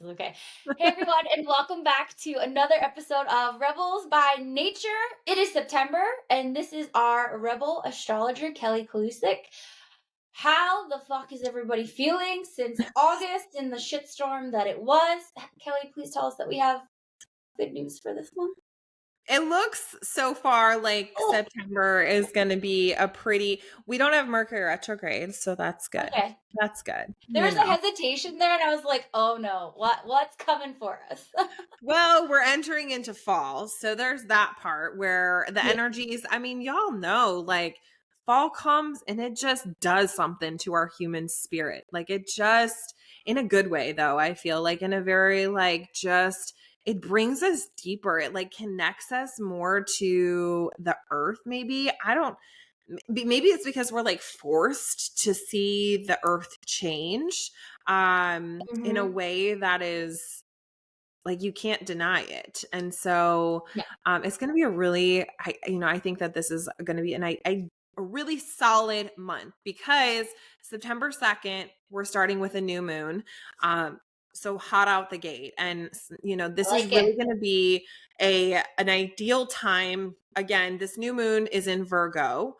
Okay. Hey everyone, and welcome back to another episode of Rebels by Nature. It is September, and this is our Rebel Astrologer Kelly Kalousek. How the fuck is everybody feeling since August in the shitstorm that it was? Kelly, please tell us that we have good news for this one. It looks so far like Oh, September is going to be we don't have Mercury retrograde, so that's good. okay. That's good, There you was a know. hesitation there, and I was like, "Oh no, what's coming for us?" Well, we're entering into fall, so there's that part where the Yeah. energies, I mean, y'all know, like fall comes and it just does something to our human spirit. Like it just, in a good way, though, I feel like in a very, like, just, it brings us deeper. It like connects us more to the earth, maybe. I don't, maybe it's because we're like forced to see the earth change in a Hmm. way that is like you can't deny it. And so Yeah. it's going to be a really I think that this is going to be a really solid month because September 2nd we're starting with a new moon. So hot out the gate, and I this is like really it. going to be a an ideal time. Again, this new moon is in Virgo.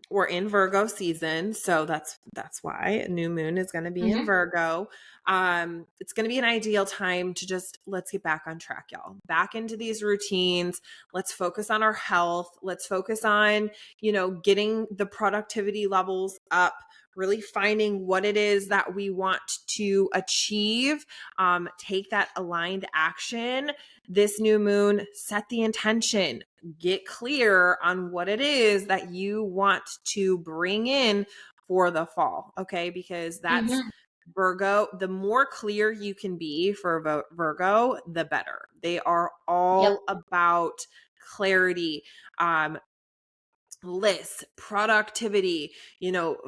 We're in Virgo season, so that's why a new moon is going to be in Hmm. Virgo. It's going to be an ideal time to just let's get back on track, y'all. Back into these routines. Let's focus on our health. Let's focus on, getting the productivity levels up, really finding what it is that we want to achieve. Take that aligned action. This new moon, set the intention, get clear on what it is that you want to bring in for the fall. Okay. Because that's Hmm. Virgo. The more clear you can be for Virgo, the better. They are Yep. all about clarity, lists, productivity,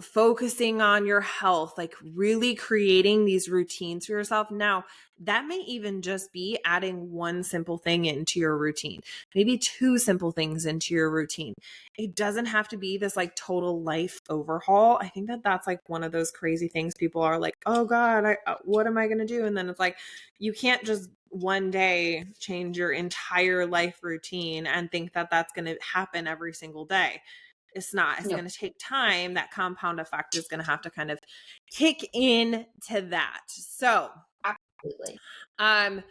focusing on your health, like really creating these routines for yourself. Now, that may even just be adding one simple thing into your routine, maybe two simple things into your routine. It doesn't have to be this like total life overhaul. I think that that's like one of those crazy things people are like, oh God, what am I going to do? And then it's like, you can't just one day change your entire life routine and think that that's going to happen every single day. It's not. It's Nope. going to take time. That compound effect is going to have to kind of kick in to that. So, Absolutely. um,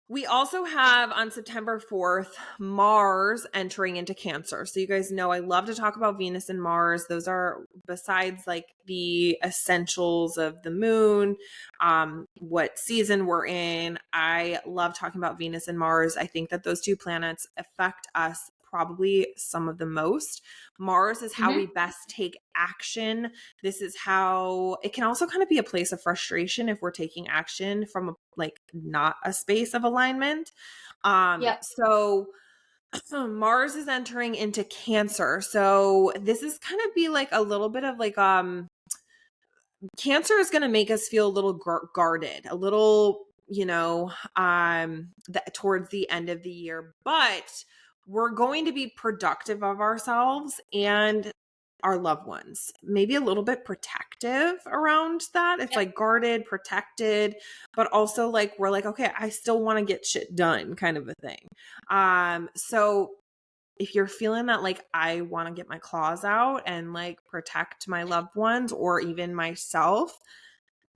we also have on September 4th, Mars entering into Cancer. So, you guys know I love to talk about Venus and Mars. Those are, besides like the essentials of the moon, what season we're in. I love talking about Venus and Mars. I think that those two planets affect us probably some of the most. Mars is how we Hmm. best take action. This is how it can also kind of be a place of frustration if we're taking action from like not a space of alignment. Yep. So Mars is entering into Cancer. So this is kind of be like a little bit of like Cancer is going to make us feel a little guarded, a little, towards the end of the year, but we're going to be productive of ourselves and our loved ones, maybe a little bit protective around that. It's Yep. like guarded, protected, but also like we're like, okay, I still want to get shit done kind of a thing. So if you're feeling that like I want to get my claws out and like protect my loved ones or even myself,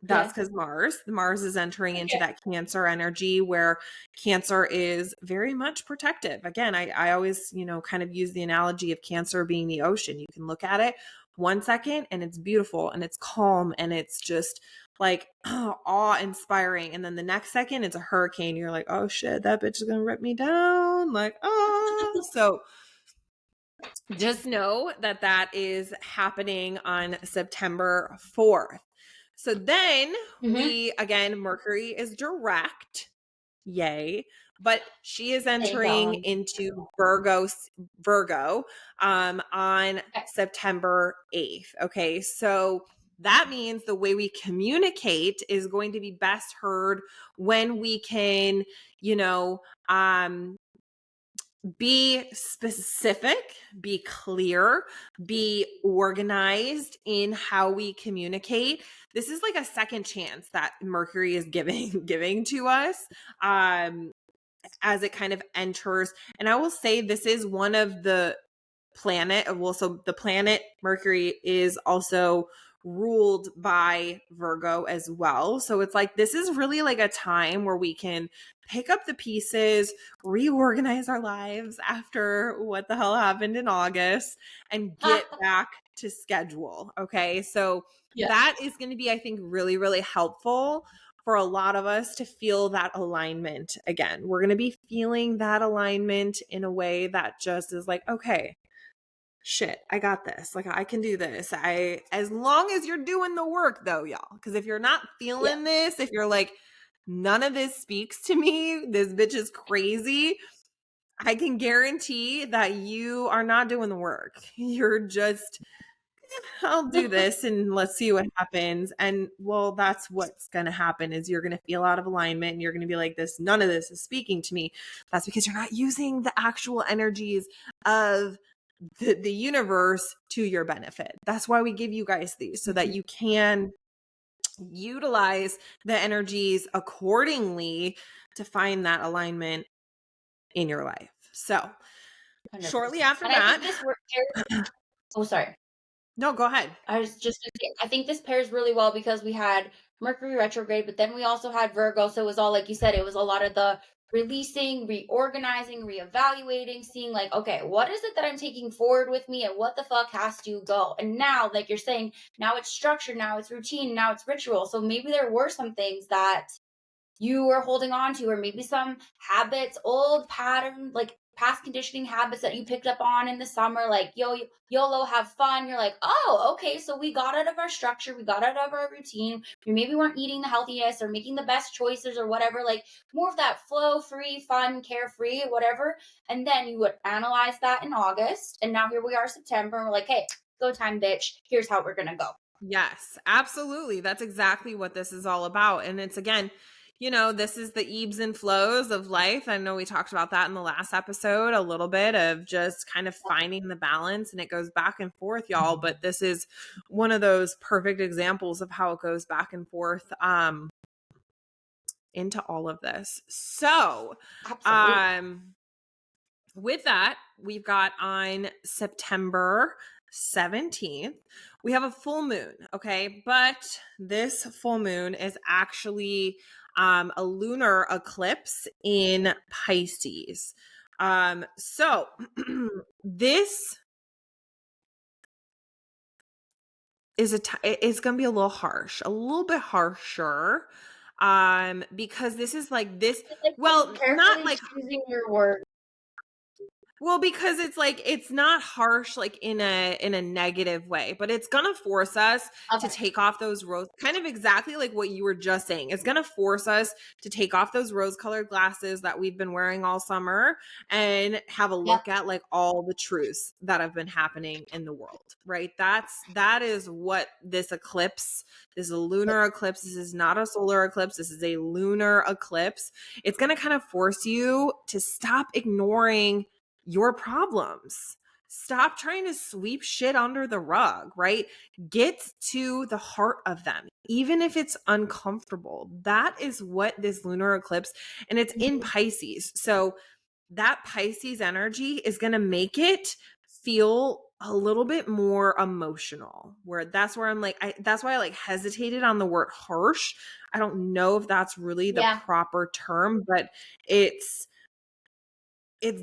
that's Yeah. because Mars is entering into Okay. that Cancer energy where Cancer is very much protective. Again, I always, kind of use the analogy of Cancer being the ocean. You can look at it 1 second and it's beautiful and it's calm and it's just like awe inspiring. And then the next second it's a hurricane. You're like, oh shit, that bitch is going to rip me down. Like, oh, so just know that that is happening on September 4th. So then Hmm. again, Mercury is direct. Yay. But she is Thank entering God. into Virgo on Okay. September 8th. Okay. So that means the way we communicate is going to be best heard when we can, you know, be specific, be clear, be organized in how we communicate. This is like a second chance that Mercury is giving to us as it kind of enters. And I will say this is one of the so the planet Mercury is also ruled by Virgo as well. So it's like this is really like a time where we can pick up the pieces, reorganize our lives after what the hell happened in August, and get back to schedule. Okay. So Yes. that is going to be, I think, really, really helpful for a lot of us to feel that alignment again. We're going to be feeling that alignment in a way that just is like, okay, shit, I got this. Like, I can do this. As long as you're doing the work though, y'all. Because if you're not feeling this, if you're like, none of this speaks to me, this bitch is crazy, I can guarantee that you are not doing the work. You're just, I'll do this and let's see what happens. And well, that's what's going to happen is you're going to feel out of alignment and you're going to be like this, none of this is speaking to me. That's because you're not using the actual energies of the universe to your benefit. That's why we give you guys these so that you can utilize the energies accordingly to find that alignment in your life. So 100%. shortly after and that, I think this oh, sorry. no, go ahead. I was just gonna say, I think this pairs really well because we had Mercury retrograde, but then we also had Virgo. So it was all, like you said, it was a lot of the releasing, reorganizing, reevaluating, seeing like, okay, what is it that I'm taking forward with me and what the fuck has to go? And now, like you're saying, now it's structured, now it's routine, now it's ritual. So maybe there were some things that you were holding on to, or maybe some habits, old pattern, like past conditioning habits that you picked up on in the summer, like YOLO, have fun. You're like, oh, okay, so we got out of our structure, we got out of our routine. We maybe weren't eating the healthiest or making the best choices or whatever, like more of that flow, free, fun, carefree, whatever. And then you would analyze that in August. And now here we are, September, and we're like, hey, go time, bitch. Here's how we're gonna go. Yes, absolutely. That's exactly what this is all about. And it's again, this is the ebbs and flows of life. I know we talked about that in the last episode a little bit of just kind of finding the balance, and it goes back and forth, y'all. But this is one of those perfect examples of how it goes back and forth into all of this. So, Absolutely. with that, we've got on September 17th, we have a full moon. Okay. But this full moon is actually a lunar eclipse in Pisces. So this is it's going to be a little harsh, a little bit harsher. Because this is like this, well, not like choosing your words. Well, because it's like it's not harsh like in a negative way, but it's gonna force us to take off those rose, kind of exactly like what you were just saying. It's gonna force us to take off those rose-colored glasses that we've been wearing all summer and have a look at like all the truths that have been happening in the world, right? That is what this eclipse, this is a lunar eclipse. This is not a solar eclipse. This is a lunar eclipse. It's gonna kind of force you to stop ignoring your problems. Stop trying to sweep shit under the rug, right? Get to the heart of them, even if it's uncomfortable. That is what this lunar eclipse, and it's in Pisces. So that Pisces energy is going to make it feel a little bit more emotional, where that's where I'm like, that's why I like hesitated on the word harsh. I don't know if that's really the proper term, but it's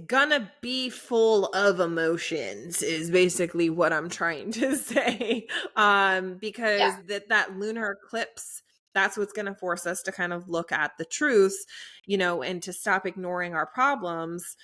gonna be full of emotions is basically what I'm trying to say. Because that lunar eclipse, that's what's gonna force us to kind of look at the truths, and to stop ignoring our problems.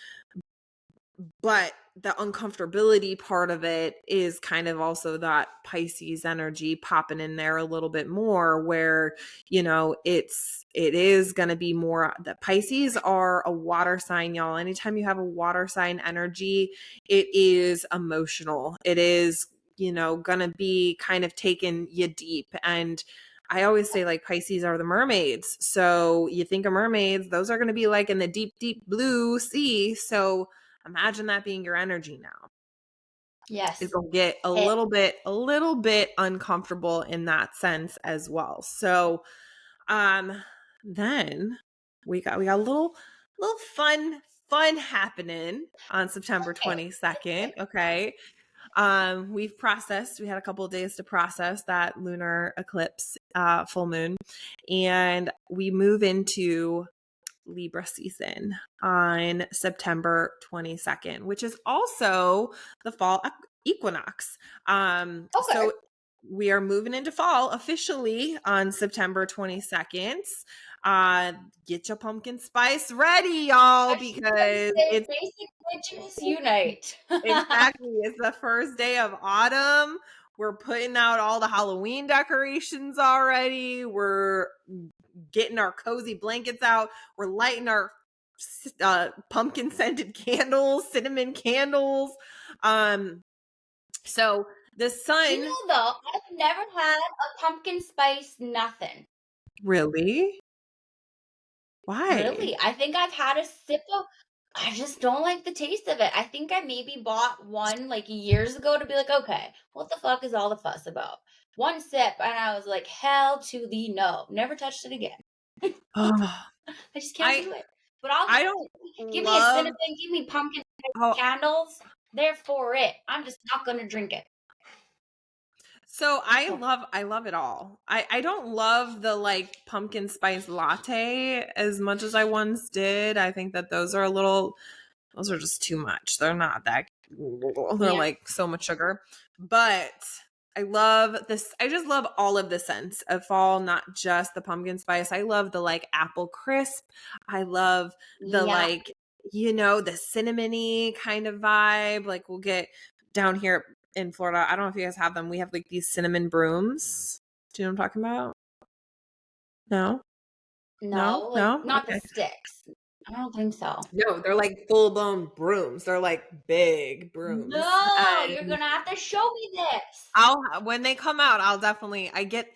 But the uncomfortability part of it is kind of also that Pisces energy popping in there a little bit more, where it is going to be more. The Pisces are a water sign, y'all. Anytime you have a water sign energy, it is emotional. It is going to be kind of taking you deep. And I always say like Pisces are the mermaids. So you think of mermaids, those are going to be like in the deep, deep blue sea. So Imagine that being your energy now. Yes. It'll get a It little bit uncomfortable in that sense as well. So, um, then we got a little fun happening on September okay. 22nd. Okay. We had a couple of days to process that lunar eclipse, full moon, and we move into Libra season on September 22nd, which is also the fall equinox. Okay. So we are moving into fall officially on September 22nd. Get your pumpkin spice ready, y'all, I was just gonna because say it's basic witches unite. exactly, it's the first day of autumn. We're putting out all the Halloween decorations already. We're getting our cozy blankets out. We're lighting our pumpkin scented candles, cinnamon candles. So the Do you sun, know though, I've never had a pumpkin spice nothing. really? Why? Really? I think I've had a sip of I just don't like the taste of it. I think I maybe bought one like years ago to be like, okay, what the fuck is all the fuss about? One sip, and I was like, hell to the no. Never touched it again. Oh, I just can't I do it. But I'll I don't give me a love. cinnamon, give me pumpkin Oh, candles. They're for it. I'm just not gonna drink it. so So I love it all. I don't love the like pumpkin spice latte as much as I once did. I think that those are just too much. They're not that they're yeah. like so much sugar. But I love this. I just love all of the scents of fall, not just the pumpkin spice. I love the like apple crisp. I love the Yeah. like, the cinnamony kind of vibe. Like we'll get down here in Florida. I don't know if you guys have them. We have like these cinnamon brooms. Do you know what I'm talking about? No? No? No, like No? not the Okay. sticks. I don't think so. No, they're like full blown brooms. They're like big brooms. No, you're And gonna have to show me this. when they come out, I'll definitely I get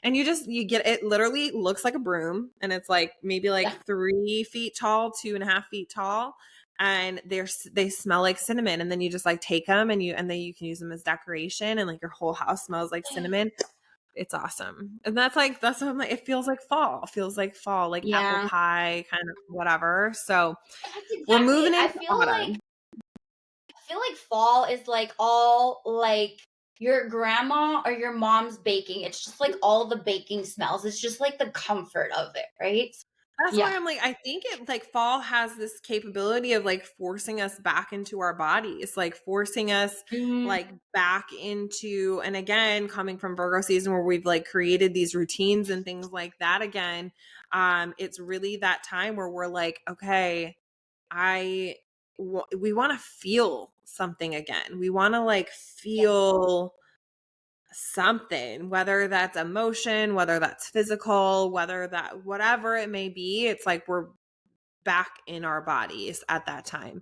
and you get it literally looks like a broom and it's like maybe Yeah. like 3 feet tall, 2.5 feet tall. And they smell like cinnamon. And then you just like take them and then you can use them as decoration and like your whole house smells like cinnamon. It's awesome. And that's what I'm like, it feels like fall. It feels like fall, like apple Yeah. pie, kind of whatever. So That's we're exactly it. moving I into feel like autumn. fall is like all like your grandma or your mom's baking. It's just like all the baking smells. It's just like the comfort of it, right? That's Yeah. why I'm like, I think it like fall has this capability of like forcing us back into our bodies, like forcing us Mhm. like back into, and again, coming from Virgo season where we've like created these routines and things like that again. It's really that time where we're like, okay, we want to feel something again. We want to like Yeah. feel something, whether that's emotion, whether that's physical, whether that whatever it may be. It's like we're back in our bodies at that time.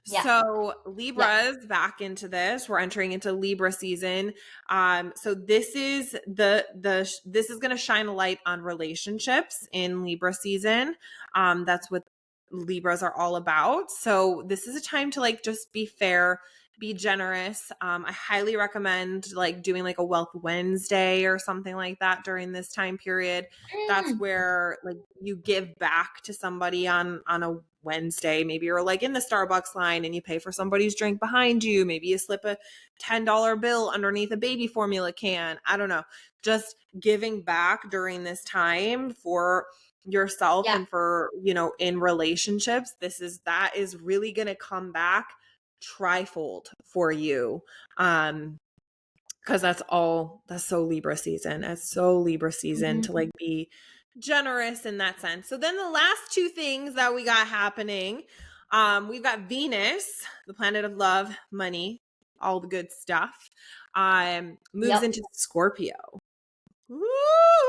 Yeah. So Yeah. Libra's back into this. We're entering into Libra season. So this is this is going to shine a light on relationships in Libra season. That's what Libras are all about. So this is a time to like just be fair, be generous. I highly recommend like doing like a Wealth Wednesday or something like that during this time period. That's Mm. where like you give back to somebody on a Wednesday. Maybe you're like in the Starbucks line and you pay for somebody's drink behind you. Maybe you slip a $10 bill underneath a baby formula can. I don't know. Just giving back during this time for yourself Yeah. and for, in relationships. That is really going to come back trifold for you. Because that's so Libra season. It's so Libra season to Mhm. like be generous in that sense. So then the last two things that we got happening, we've got Venus, the planet of love, money, all the good stuff, moves Yep. into Scorpio. Woo!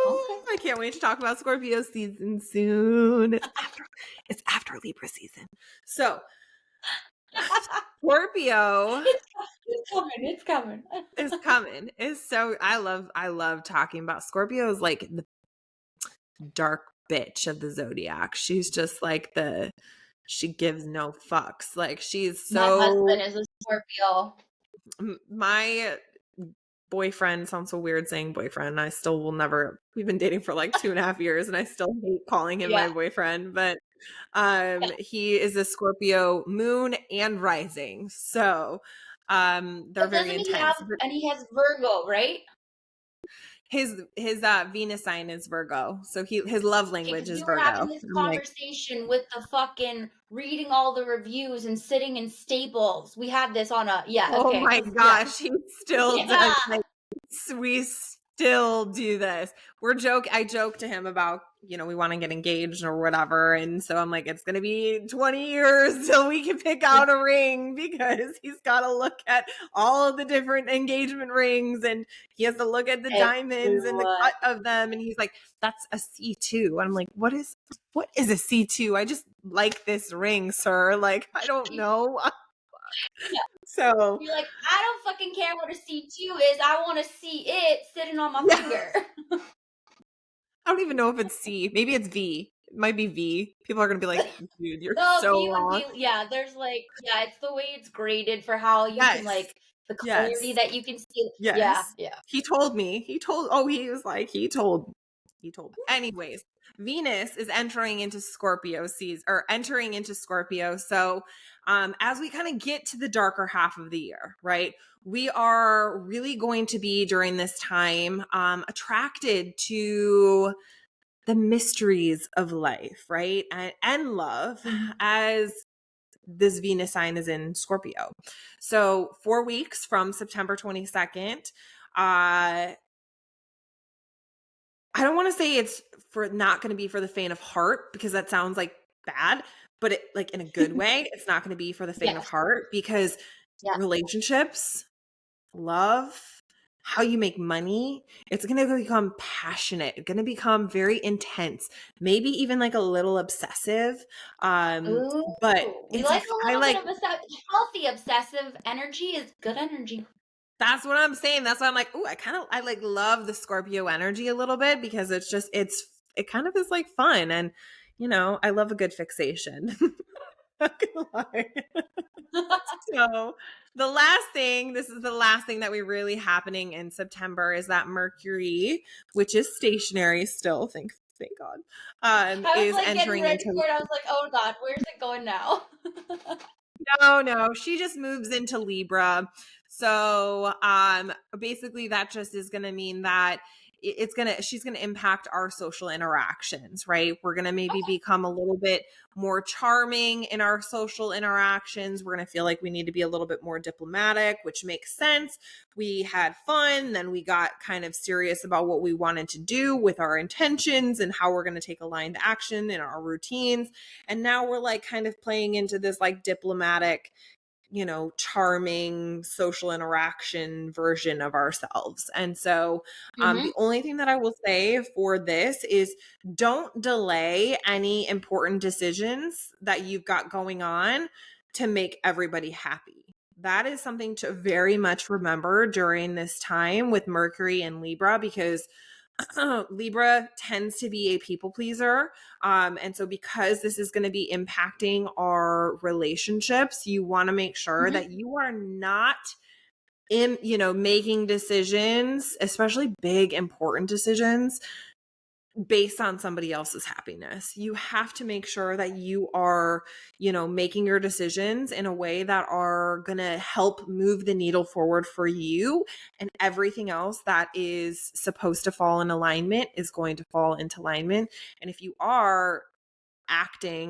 Okay. I can't wait to talk about Scorpio season soon. It's after Libra season. So Scorpio It's coming. It's coming. is coming. I love talking about Scorpio is like the dark bitch of the zodiac. She's just like she gives no fucks. Like she's My husband so is a Scorpio. my boyfriend sounds so weird saying boyfriend. I still will never we've been dating for like 2.5 years and I still hate calling him Yeah, my boyfriend, but yeah. he is a Scorpio moon and rising. So they're But very doesn't he have, intense. But and he has Virgo, right? his Venus sign is Virgo. So his love Okay, language because is we were having Virgo. this I'm like, conversation with the fucking reading all the reviews and sitting in Staples. We had this on a, yeah, oh okay, my because, yeah. gosh, he still does, Yeah. like, we still do this. I joke to him about, we want to get engaged or whatever. And so I'm like, it's going to be 20 years till we can pick Yeah. out a ring because he's got to look at all of the different engagement rings and he has to look at the Okay, diamonds and the what? cut of them. And he's like, that's a C2. I'm like, what is a C2? I just like this ring, sir. Like, I don't know. Yeah. So You're like, I don't fucking care what a C2 is. I want to see it sitting on my yeah. finger. I don't even know if it's C. Maybe it's V. It might be V. People are gonna be like, dude, you're No, so V would wrong. be, yeah, there's like, yeah, it's the way it's graded for how you can, Yes. like, the clarity Yes. that you can see. Yeah, Yes. yeah. He told me. He told. Anyways, Venus is entering into Scorpio season or entering into Scorpio. So as we kind of get to the darker half of the year, right? We are really going to be during this time attracted to the mysteries of life, right? And love as this Venus sign is in Scorpio. So 4 weeks from September 22nd, I don't want to say it's for not going to be for the faint of heart because that sounds like bad, but it like in a good way, it's not going to be for the faint of Yes, heart because yeah. relationships, love, how you make money, it's going to become passionate. It's going to become very intense, maybe even like a little obsessive. Ooh, But we it's a, like a I little bit like, of healthy obsessive energy is good energy. that's what I'm saying. That's why I'm like, ooh, I like love the Scorpio energy a little bit because it kind of is like fun. And, I love a good fixation. Not gonna lie. So this is the last thing that we really happening in September is that Mercury, which is stationary still, thank God, I was is like getting entering ready into for it. I was like, oh God, where's it going now? no, she just moves into Libra. So basically that just is going to mean that she's going to impact our social interactions, right? We're going to maybe become a little bit more charming in our social interactions. We're going to feel like we need to be a little bit more diplomatic, which makes sense. We had fun, then we got kind of serious about what we wanted to do with our intentions and how we're going to take aligned action in our routines. And now we're like kind of playing into this like diplomatic, charming social interaction version of ourselves. And so Mm-hmm. the only thing that I will say for this is don't delay any important decisions that you've got going on to make everybody happy. That is something to very much remember during this time with Mercury and Libra because Libra tends to be a people pleaser. And so because this is going to be impacting our relationships, you want to make sure Mm-hmm. that you are not making decisions, especially big, important decisions based on somebody else's happiness. You have to make sure that you are, making your decisions in a way that are going to help move the needle forward for you, and everything else that is supposed to fall in alignment is going to fall into alignment. And if you are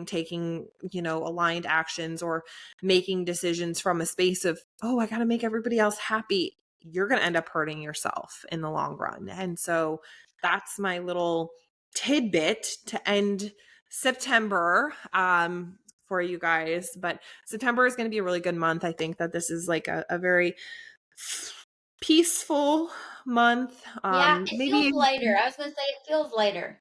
taking, aligned actions or making decisions from a space of, oh, I got to make everybody else happy, you're going to end up hurting yourself in the long run. And so that's my little tidbit to end September for you guys. But September is going to be a really good month. I think that this is like a very peaceful month. Yeah, it feels Maybe lighter. I was gonna say it feels lighter.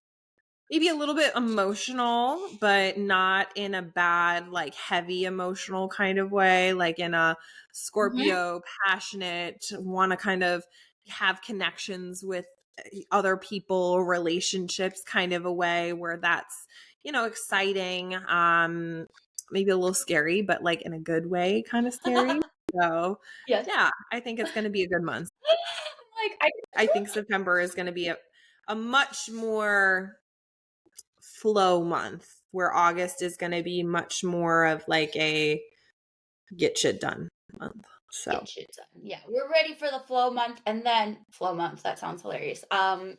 maybe a little bit emotional, but not in a bad, like heavy emotional kind of way, like in a Mm-hmm. Scorpio, passionate, want to kind of have connections with other people, relationships kind of a way where that's, exciting. maybe a little scary, but like in a good way, kind of scary. So, Yes. yeah, I think it's going to be a good month. Like I I think September is going to be a much more flow month, where August is going to be much more of like a get shit done month. So, get shit done. Yeah, we're ready for the flow month, and then flow month. That sounds hilarious. And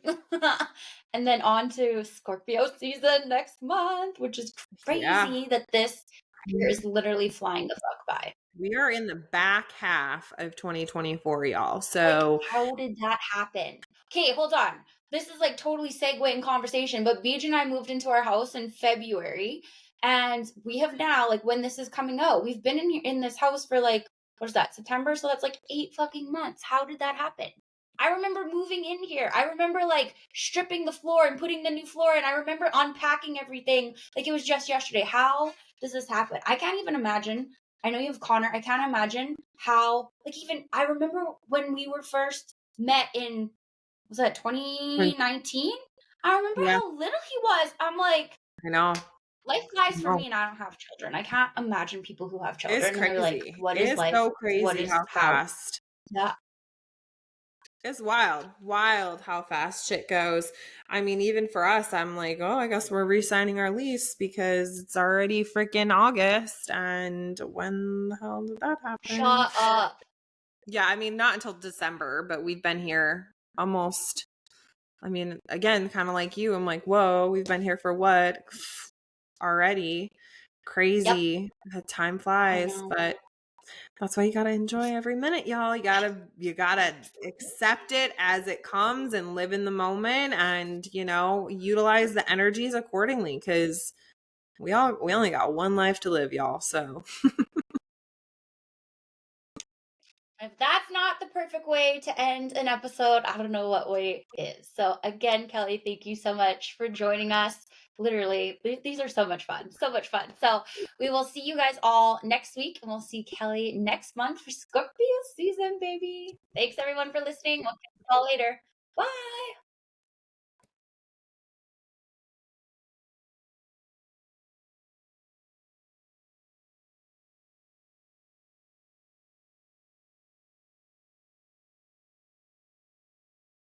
then on to Scorpio season next month, which is yeah. crazy that this year is literally flying the fuck by. We are in the back half of 2024, y'all. Like, So, how did that happen? Okay, hold on. This is like totally segue in conversation, but Beej and I moved into our house in February, and we have now, like, when this is coming out, we've been in this house for like, what is that, September? So that's like 8 fucking months. How did that happen? I remember moving in here. I remember like stripping the floor and putting the new floor in. I remember unpacking everything like it was just yesterday. How does this happen? I can't even imagine. I know you have Connor. I can't imagine how, like, even I remember when we were first met in, was that 2019? I remember yeah, how little he was. I'm like, I know. life I flies for know. me, and I don't have children. I can't imagine people who have It's children and they're like, crazy. what is It's life? so What crazy is how how? fast. Yeah. It's wild how fast shit goes. I mean, even for us, I'm like, oh, I guess we're re-signing our lease because it's already freaking August. And when the hell did that happen? Shut up. Yeah, I mean, not until December, but we've been here almost. I mean, again, kind of like you, I'm like, whoa, we've been here for what already? Yep. Crazy. The time I flies, know. but that's why you gotta enjoy every minute, y'all. You gotta accept it as it comes and live in the moment, and utilize the energies accordingly, because we only got one life to live, y'all. So If that's not the perfect way to end an episode, I don't know what way is. So, again, Kelly, thank you so much for joining us. Literally, these are so much fun. So much fun. So, we will see you guys all next week, and we'll see Kelly next month for Scorpio season, baby. Thanks, everyone, for listening. We'll catch you all later. Bye.